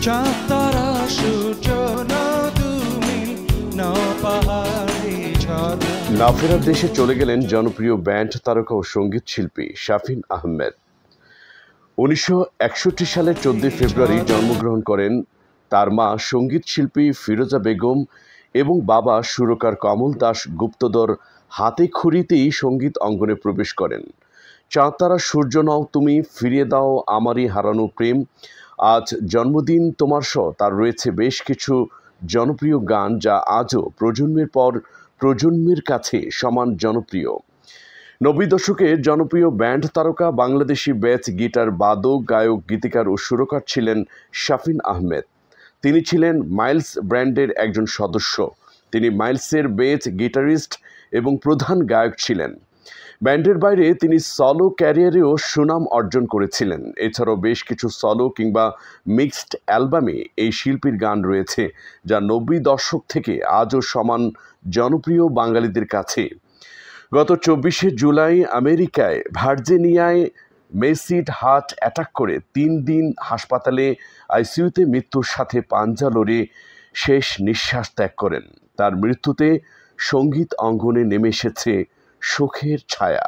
চাঁদ তারা সূর্য তুমি না পাহাড়ে ঝর্ণা। না ফেরার দেশে চলে গেলেন জনপ্রিয় ব্যান্ড তারকা ও সঙ্গীত শিল্পী শাফিন আহমেদ। 1961 সালের 14 ফেব্রুয়ারি জন্মগ্রহণ করেন তার মা সঙ্গীত শিল্পী ফিরোজা বেগম এবং বাবা সুরকার কমল দাস গুপ্তধর হাতে খড়িতেই সঙ্গীত অঙ্গনে প্রবেশ করেন। চাঁদ তারা সূর্য নাও তুমি, ফিরিয়ে দাও আমারই হারানো প্রেম, আজ জন্মদিন তোমার সহ তার রয়েছে বেশ কিছু জনপ্রিয় গান যা আজও প্রজন্মের পর প্রজন্মের কাছে সমান জনপ্রিয়। 90 দশকের জনপ্রিয় ব্যান্ড তারকা বাংলাদেশি বেস গিটার বাদক, গায়ক, গীতিকার ও সুরকার ছিলেন শাফিন আহমেদ। তিনি ছিলেন মাইলস ব্র্যান্ডের একজন সদস্য। তিনি মাইলসের বেস গিটারিস্ট এবং প্রধান গায়ক ছিলেন। ব্যান্ডের বাইরে তিনি সলো ক্যারিয়ারেও সুনাম অর্জন করেছিলেন। এছাড়াও বেশ কিছু সলো কিংবা মিক্সড অ্যালবামে এই শিল্পীর গান রয়েছে যা 90 দশক থেকে আজও সমান জনপ্রিয় বাঙালিদের কাছে। গত 24শে জুলাই আমেরিকায় ভার্জিনিয়ায় মেসিড হার্ট অ্যাটাক করে 3 দিন হাসপাতালে আইসিইউতে মৃত্যুর সাথে পাঞ্জা লড়ে শেষ নিঃশ্বাস ত্যাগ করেন। তার মৃত্যুতে সঙ্গীত অঙ্গনে নেমে এসেছে শোকের ছায়া।